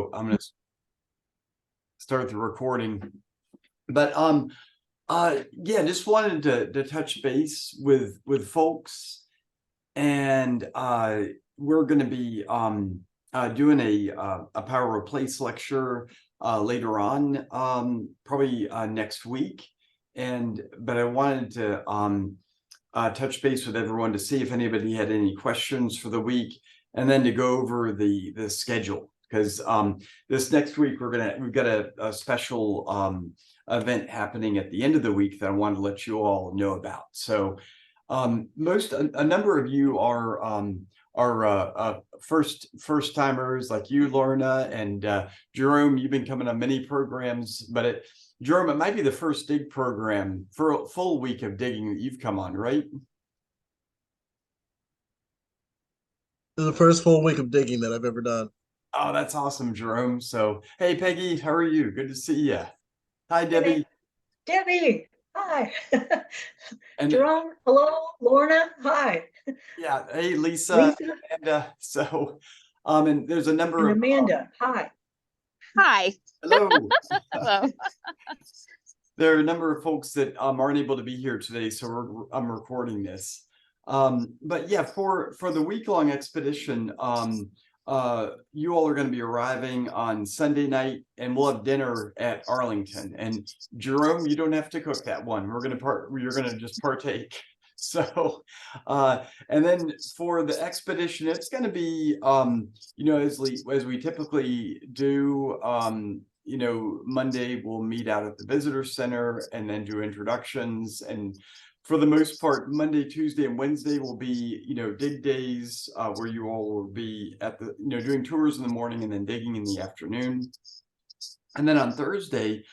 So I'm going to start the recording. But yeah, just wanted to touch base with folks, and we're going to be doing a power replace lecture later on, probably next week. But I wanted to touch base with everyone to see if anybody had any questions for the week, and then to go over the schedule, because this next week we've got a special event happening at the end of the week that I wanted to let you all know about. So a number of you are first timers, like you, Lorna, and Jerome. You've been coming on many programs, but Jerome, it might be the first dig program for a full week of digging that you've come on, right? This is the first full week of digging that I've ever done. Oh, that's awesome, Jerome. So, hey, Peggy, how are you? Good to see you. Hi, Debbie. Debbie, hi. And Jerome, hello. Lorna, hi. yeah, hey, Lisa. And and there's a number And of Amanda, hi. Hi. hello. Hello. There are a number of folks that aren't able to be here today, so I'm recording this. But yeah, for the week-long expedition, you all are going to be arriving on Sunday night, and we'll have dinner at Arlington. And Jerome, you don't have to cook that one. You're going to just partake. So, and then for the expedition, it's going to be, as we typically do. Monday we'll meet out at the visitor center and then do introductions. And for the most part, Monday, Tuesday, and Wednesday will be, dig days, where you all will be at the, doing tours in the morning and then digging in the afternoon. And then on Thursday,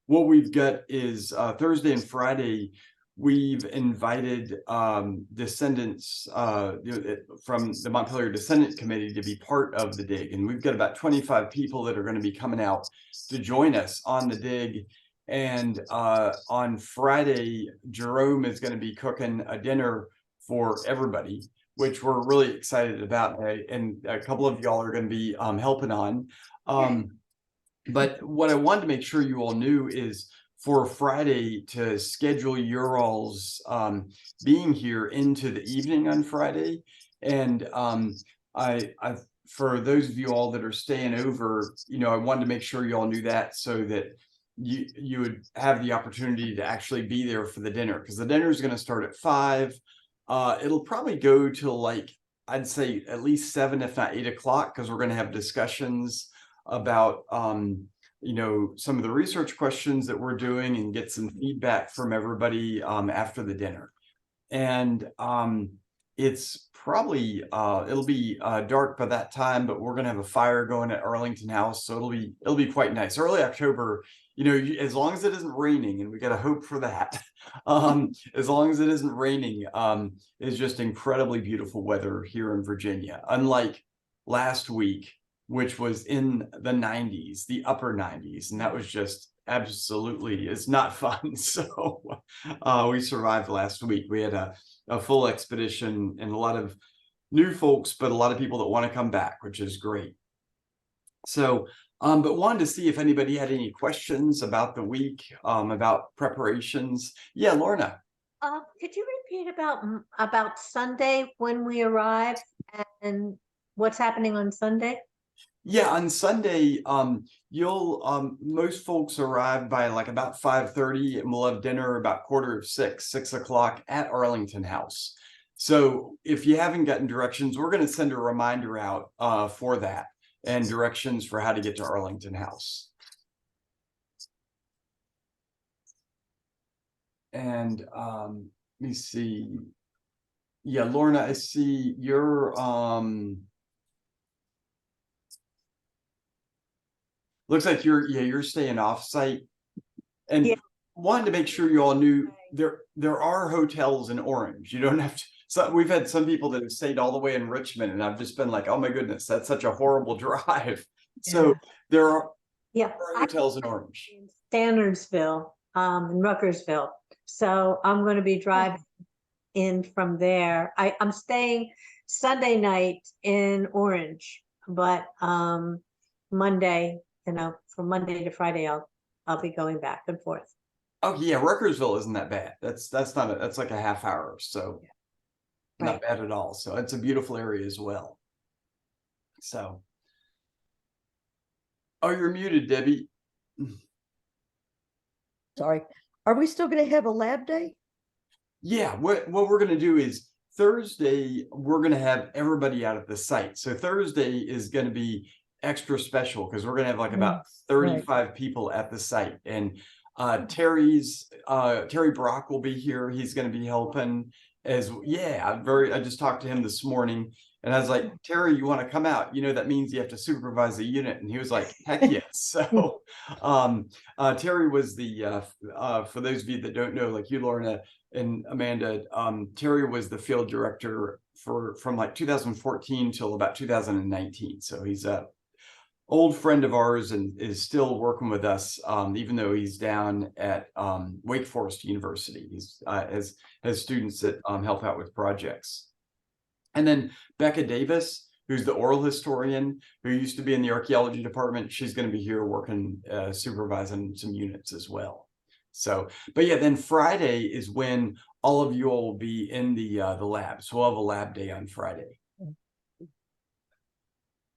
what we've got is Thursday and Friday, we've invited descendants from the Montpelier Descendant Committee to be part of the dig. And we've got about 25 people that are going to be coming out to join us on the dig. And on Friday, Jerome is going to be cooking a dinner for everybody, which we're really excited about. And a couple of y'all are going to be helping on. But what I wanted to make sure you all knew is for Friday to schedule your all's being here into the evening on Friday. And I for those of you all that are staying over, I wanted to make sure you all knew that, so that you would have the opportunity to actually be there for the dinner, because the dinner is going to start at 5. It'll probably go till I'd say at least 7, if not 8 o'clock, because we're going to have discussions about some of the research questions that we're doing, and get some feedback from everybody after the dinner. And it's probably it'll be dark by that time, but we're going to have a fire going at Arlington House, so it'll be quite nice. Early October, as long as it isn't raining, and we got to hope for that. As long as it isn't raining, it's just incredibly beautiful weather here in Virginia, unlike last week, which was in the 90s, the upper 90s, and that was just absolutely, it's not fun. So we survived last week. We had a full expedition and a lot of new folks, but a lot of people that want to come back, which is great. So but wanted to see if anybody had any questions about the week, about preparations. Yeah, Lorna. Could you repeat about Sunday, when we arrive, and what's happening on Sunday? Yeah, on Sunday, you'll most folks arrive by about 5:30, and we'll have dinner about 5:45, 6 o'clock at Arlington House. So if you haven't gotten directions, we're going to send a reminder out for that, and directions for how to get to Arlington House. And let me see. Yeah, Lorna, I see you're looks like you're staying off site, and wanted to make sure you all knew there are hotels in Orange. You don't have to. So we've had some people that have stayed all the way in Richmond, and I've just been like, oh my goodness, that's such a horrible drive. So there are hotels in Orange, in Standardsville, in Ruckersville. So I'm going to be driving in from there. I'm staying Sunday night in Orange, but Monday, from Monday to Friday, I'll be going back and forth. Oh yeah, Ruckersville isn't that bad. That's not that's like a half hour, so not Right. bad at all. So it's a beautiful area as well. So, oh, you're muted, Debbie. Sorry. Are we still going to have a lab day? Yeah, what we're gonna do is Thursday, we're gonna have everybody out at the site. So Thursday is gonna be extra special because we're gonna have like about 35 people at the site. And Terry Brock will be here. He's gonna be helping I just talked to him this morning and I was like, Terry, you want to come out? That means you have to supervise a unit. And he was like, heck yes. So Terry was for those of you that don't know, like you, Lorna and Amanda, Terry was the field director from like 2014 till about 2019. So he's a old friend of ours and is still working with us, even though he's down at Wake Forest University. He's has students that help out with projects. And then Becca Davis, who's the oral historian, who used to be in the archaeology department, she's going to be here working, supervising some units as well. So, but yeah, then Friday is when all of you all will be in the lab. So we'll have a lab day on Friday.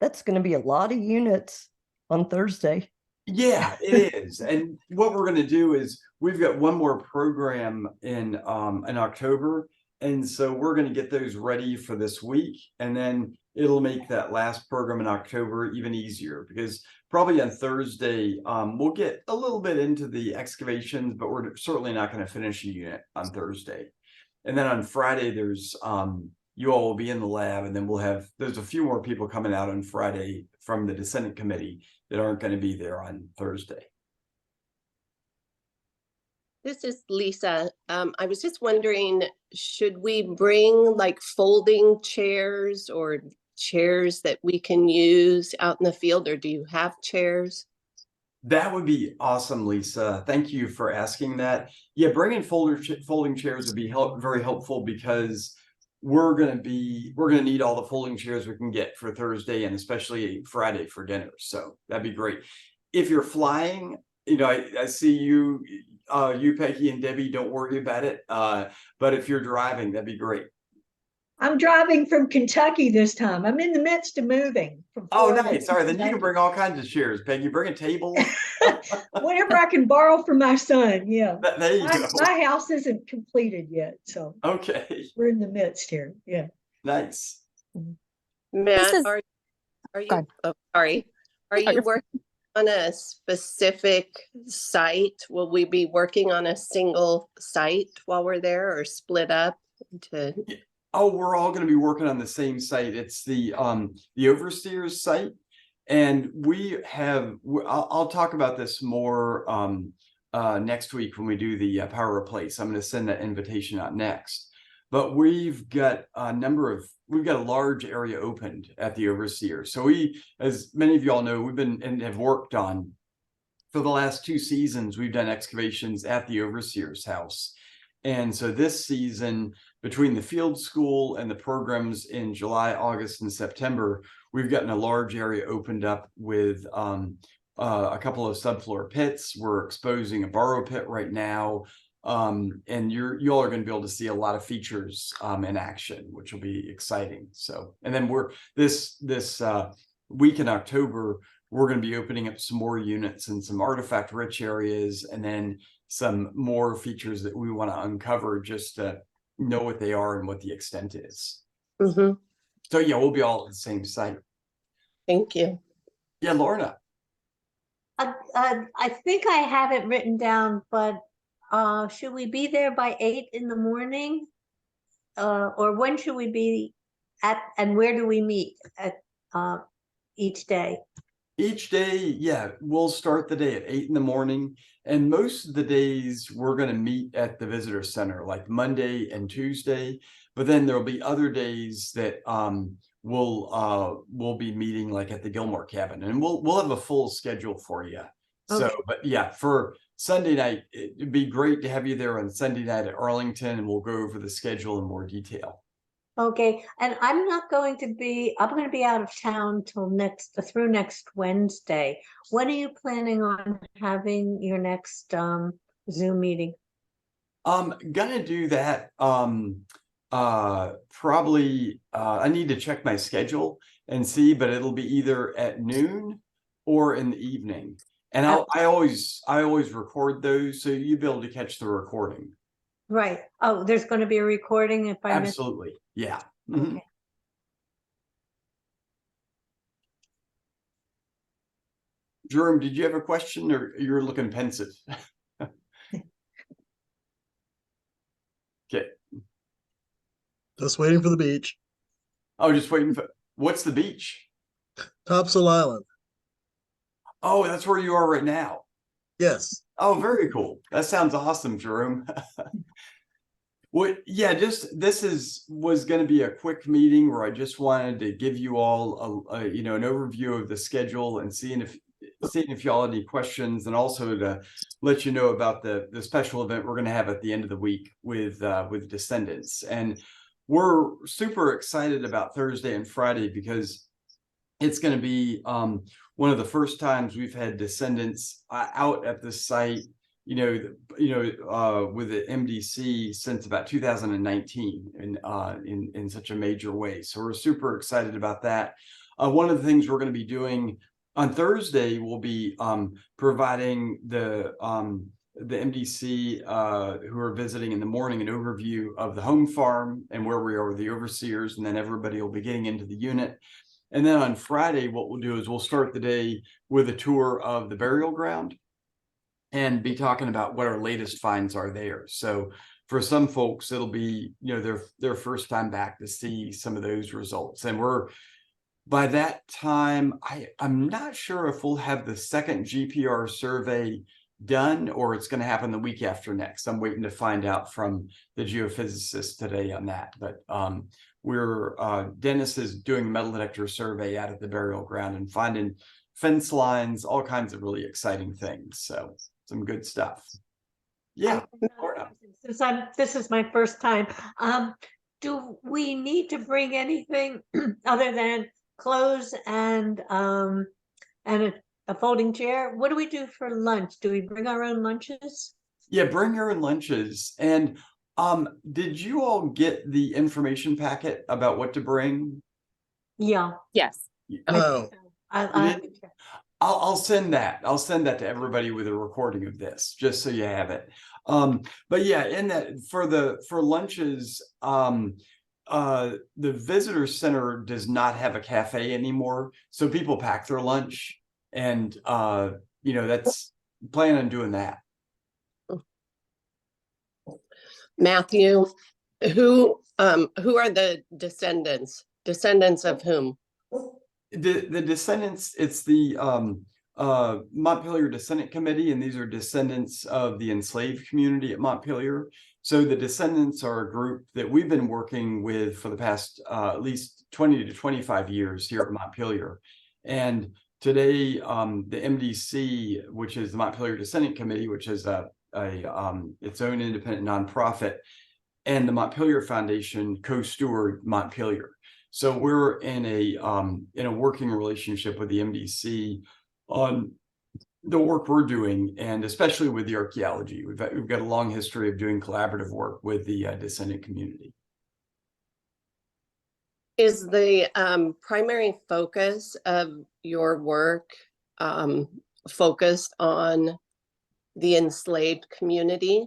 That's going to be a lot of units on Thursday. Yeah, it is. And what we're going to do is we've got one more program in October. And so we're going to get those ready for this week. And then it'll make that last program in October even easier because probably on Thursday, we'll get a little bit into the excavations, but we're certainly not going to finish a unit on Thursday. And then on Friday, there's you all will be in the lab, and then there's a few more people coming out on Friday from the descendant committee that aren't going to be there on Thursday. This is Lisa. I was just wondering, should we bring like folding chairs or chairs that we can use out in the field, or do you have chairs? That would be awesome, Lisa. Thank you for asking that. Yeah, bringing folding chairs would be very helpful because we're gonna need all the folding chairs we can get for Thursday and especially Friday for dinner. So that'd be great. If you're flying, I see you, Peggy and Debbie, don't worry about it. But if you're driving, that'd be great. I'm driving from Kentucky this time. I'm in the midst of moving. Oh, nice. All right, then you can bring all kinds of chairs, Peggy. Bring a table. Whatever I can borrow from my son. Yeah. There you go. My house isn't completed yet, so Okay. we're in the midst here. Yeah. Nice. Matt, is- are Go you? ahead. Oh, sorry. Are you you're- working on a specific site? Will we be working on a single site while we're there, or split up into? Oh, we're all going to be working on the same site. It's the Overseers site, and I'll talk about this more next week when we do the power replace. I'm going to send that invitation out next. But we've got a large area opened at the Overseers. So as many of y'all know, we've been and have worked on for the last 2 seasons. We've done excavations at the Overseers house. And so this season, between the field school and the programs in July, August, and September, we've gotten a large area opened up with a couple of subfloor pits. We're exposing a borrow pit right now. And you all are going to be able to see a lot of features in action, which will be exciting. So, and then this week in October, we're going to be opening up some more units in some artifact rich areas, and then some more features that we want to uncover just to know what they are and what the extent is. Mm-hmm. So yeah, we'll be all at the same site. Thank you. Yeah, Lorna. I think I have it written down, but should we be there by 8 in the morning? Or when should we be and where do we meet at each day? Each day, yeah, we'll start the day at 8 in the morning. And most of the days we're going to meet at the visitor center, like Monday and Tuesday. But then there'll be other days that we'll be meeting like at the Gilmore cabin, and we'll have a full schedule for you. So, Okay. but yeah, for Sunday night, it'd be great to have you there on Sunday night at Arlington, and we'll go over the schedule in more detail. Okay, and I'm going to be out of town through next Wednesday. When are you planning on having your next Zoom meeting? Gonna do that. Probably, I need to check my schedule and see, but it'll be either at noon or in the evening. And I always record those, so you'll be able to catch the recording. Right. Oh, there's going to be a recording if I miss. Absolutely. Yeah. Mhm. Okay. Jerome, did you have a question, or you're looking pensive? Okay. Just waiting for the beach. Oh, just waiting for, what's the beach? Topsail Island. Oh, that's where you are right now. Yes. Oh, very cool. That sounds awesome, Jerome. Well, yeah, was going to be a quick meeting where I just wanted to give you all an overview of the schedule and seeing if y'all had any questions, and also to let you know about the special event we're going to have at the end of the week with Descendants. And we're super excited about Thursday and Friday because it's going to be one of the first times we've had Descendants out at the site, with the MDC since about 2019, in such a major way. So we're super excited about that. One of the things we're going to be doing on Thursday will be providing the MDC who are visiting in the morning an overview of the home farm and where we are with the overseers, and then everybody will be getting into the unit. And then on Friday, what we'll do is we'll start the day with a tour of the burial ground and be talking about what our latest finds are there. So for some folks, it'll be, their first time back to see some of those results. And by that time, I'm not sure if we'll have the second GPR survey done or it's going to happen the week after next. I'm waiting to find out from the geophysicist today on that. But Dennis is doing a metal detector survey out at the burial ground and finding fence lines, all kinds of really exciting things. So some good stuff. Yeah. This is my first time. Do we need to bring anything other than clothes and a folding chair? What do we do for lunch? Do we bring our own lunches? Yeah, bring your own lunches. And did you all get the information packet about what to bring? Yeah. Yes. No. I'll send that. I'll send that to everybody with a recording of this, just so you have it. But yeah, in that for lunches, the visitor center does not have a cafe anymore, so people pack their lunch, and that's plan on doing that. Matthew, who are the descendants? Descendants of whom? The descendants, it's the Montpelier Descendant Committee, and these are descendants of the enslaved community at Montpelier. So the descendants are a group that we've been working with for the past at least 20 to 25 years here at Montpelier. And today, the MDC, which is the Montpelier Descendant Committee, which is its own independent nonprofit, and the Montpelier Foundation co-steward Montpelier. So we're in a working relationship with the MDC on the work we're doing, and especially with the archaeology. We've got a long history of doing collaborative work with the descendant community. Is the primary focus of your work focused on the enslaved community?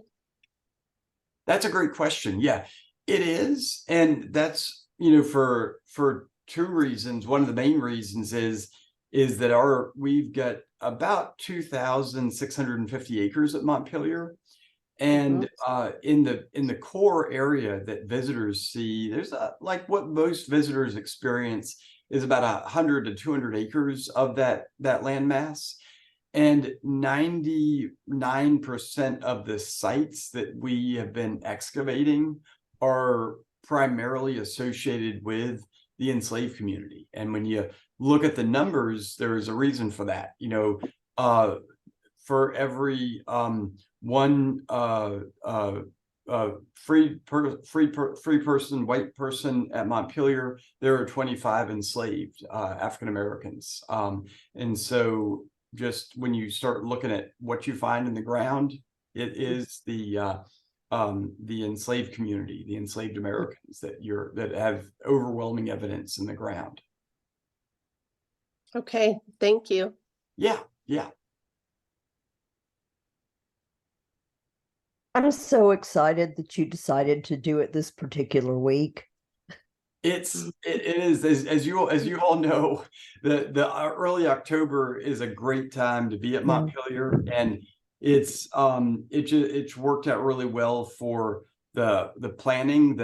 That's a great question. Yeah, it is. And that's, for two reasons. One of the main reasons is that we've got about 2,650 acres at Montpelier. And in the core area that visitors see, there's like what most visitors experience is about 100 to 200 acres of that landmass. And 99% of the sites that we have been excavating are primarily associated with the enslaved community. And when you look at the numbers, there's a reason for that. For every one free person, white person at Montpelier, there are 25 enslaved African Americans. And so just when you start looking at what you find in the ground, it is the enslaved community, the enslaved Americans that have overwhelming evidence in the ground. Okay, thank you. Yeah, yeah. I'm so excited that you decided to do it this particular week. It is as you all know, the early October is a great time to be at Montpelier, and it's worked out really well for the planning.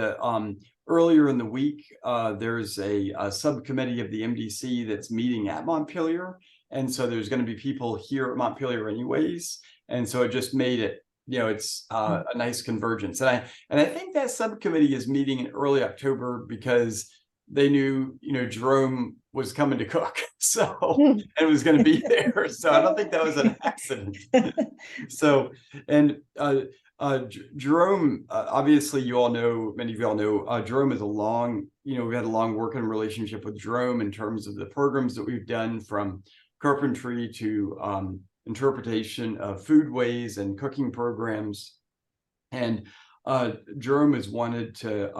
Earlier in the week, there's a subcommittee of the MDC that's meeting at Montpelier, and so there's going to be people here at Montpelier anyways, and so it just made it, it's a nice convergence. And I think that subcommittee is meeting in early October because they knew, Jerome was coming to cook, and was going to be there. So I don't think that was an accident. So, and Jerome, obviously many of you all know, Jerome is we've had a long working relationship with Jerome in terms of the programs that we've done, from carpentry to interpretation of foodways and cooking programs. And Jerome has wanted to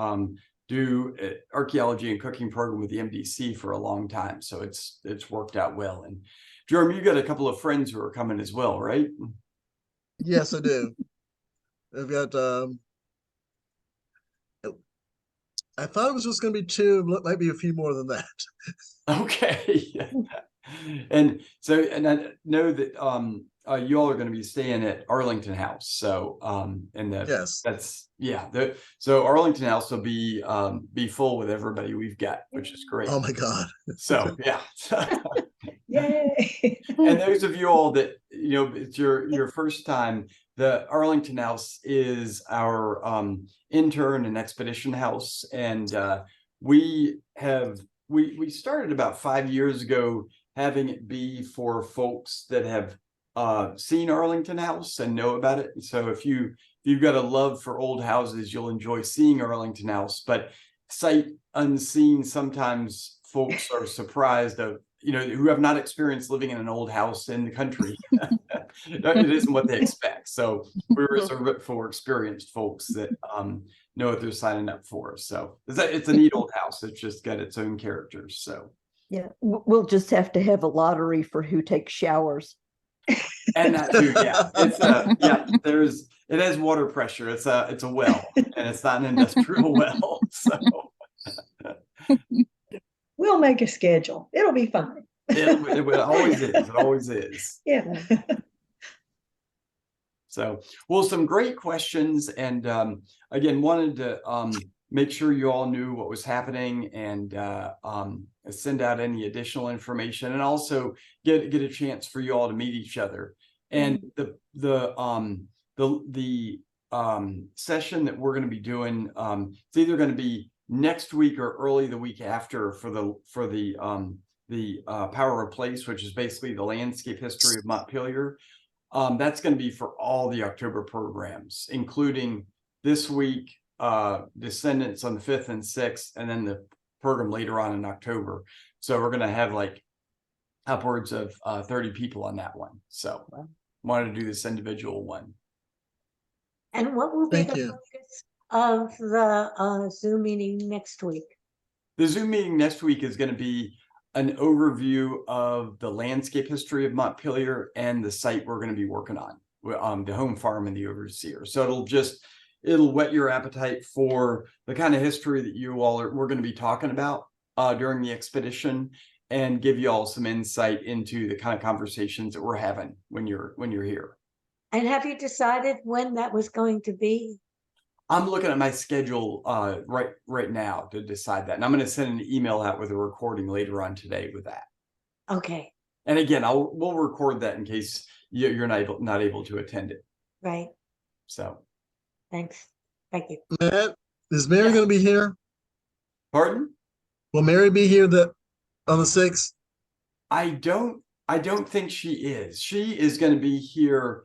do an archaeology and cooking program with the MDC for a long time. So it's worked out well. And Jerome, you got a couple of friends who are coming as well, right? Yes, I do. I've got I thought it was just gonna be two, but might be a few more than that. Okay. And so, and I know that you all are going to be staying at Arlington House. So Yes. So Arlington House will be full with everybody we've got, which is great. Oh my God. So yeah. Yay. And those of you all that, it's your first time, the Arlington House is our intern and expedition house. And we started about 5 years ago having it be for folks that have seen Arlington House and know about it. So if you've got a love for old houses, you'll enjoy seeing Arlington House. But sight unseen, sometimes folks are surprised of, who have not experienced living in an old house in the country. It isn't what they expect. So we reserve it for experienced folks that know what they're signing up for. So it's a neat old house. It's just got its own characters. So Yeah, we'll just have to have a lottery for who takes showers. and that too, yeah. It has water pressure. It's a well, and it's not an industrial well. So We'll make a schedule. It'll be fine. it always is. It always is. Yeah. So, well, some great questions, and again, wanted to make sure you all knew what was happening, and send out any additional information, and also get a chance for you all to meet each other. And the session that we're going to be doing, it's either going to be next week or early the week after for the Power of Place, which is basically the landscape history of Montpelier. That's going to be for all the October programs, including this week, Descendants on the 5th and 6th, and then the program later on in October. So we're going to have like upwards of 30 people on that one. So wanted to do this individual one. And what will be Thank the you. focus of the Zoom meeting next week? The Zoom meeting next week is going to be an overview of the landscape history of Montpelier and the site we're going to be working on, the home farm and the overseer. So it'll whet your appetite for the kind of history that we're going to be talking about during the expedition, and give you all some insight into the kind of conversations that we're having when you're here. And have you decided when that was going to be? I'm looking at my schedule right now to decide that, and I'm going to send an email out with a recording later on today with that. Okay, And again, we'll record that in case you're not able to attend it. right. So, Thanks. Thank you. Matt, is Mary Yes. going to be here? pardon? Will Mary be here on the 6th? I don't think she is. She is going to be here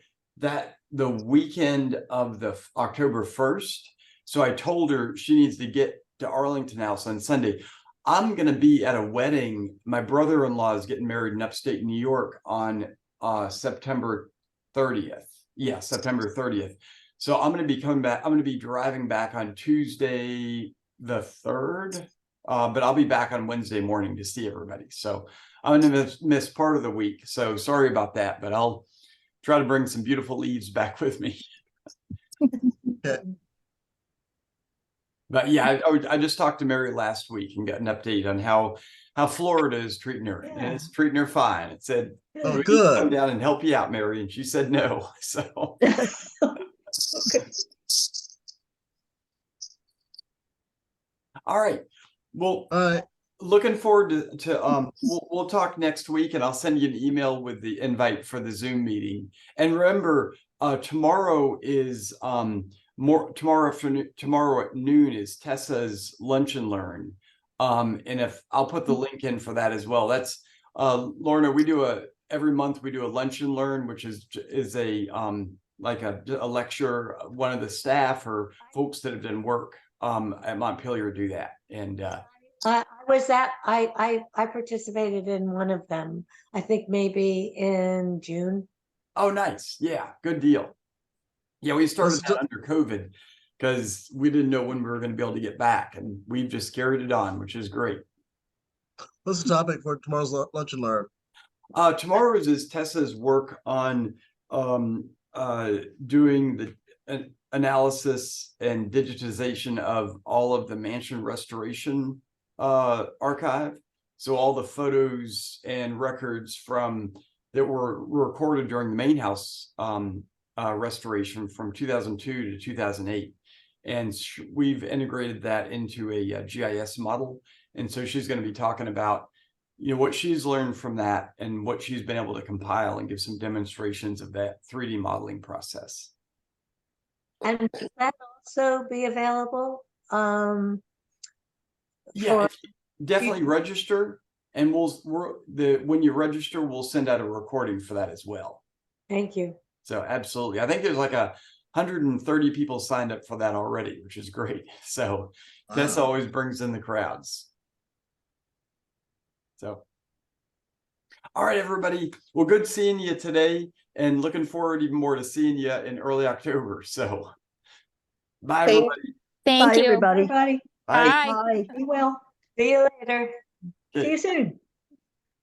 the weekend of the October 1st. So I told her she needs to get to Arlington House on Sunday. I'm going to be at a wedding. My brother-in-law is getting married in upstate New York on September 30th. Yeah, September 30th. So I'm going to be coming back. I'm going to be driving back on Tuesday the 3rd, but I'll be back on Wednesday morning to see everybody. So I'm going to miss part of the week. So sorry about that, but I'll try to bring some beautiful leaves back with me. Okay. But yeah, I just talked to Mary last week and got an update on how Florida is treating her. And it's treating her fine. It said, Oh, "We can good. come down and help you out, Mary." And she said no. So Okay. all right. Well, All right. looking forward to we'll talk next week, and I'll send you an email with the invite for the Zoom meeting. And remember, tomorrow is tomorrow at noon is Tessa's Lunch and Learn. And if I'll put the link in for that as well. That's Lorna, every month we do a lunch and learn, which is a like a lecture. One of the staff or folks that have done work at Montpelier do that. And I participated in one of them. I think maybe in June. oh, nice. Yeah, good deal. Yeah, we started Let's that under COVID because we didn't know when we were going to be able to get back, and we've just carried it on, which is great. What's the topic for tomorrow's lunch and learn? Tomorrow's is Tessa's work on doing the analysis and digitization of all of the mansion restoration archive. So all the photos and records that were recorded during the main house restoration from 2002 to 2008. And we've integrated that into a GIS model. And so she's going to be talking about, what she's learned from that and what she's been able to compile and give some demonstrations of that 3D modeling process. And will that also be available? Yeah, definitely register, and when you register, we'll send out a recording for that as well. Thank you. So absolutely. I think there's like 130 people signed up for that already, which is great. So Tessa Wow. always brings in the crowds. So, all right, everybody. Well, good seeing you today, and looking forward even more to seeing you in early October. So bye, Thank- everybody. Thank Bye, you. everybody. Everybody, Bye. Bye. Bye. be well. See you later. See you soon.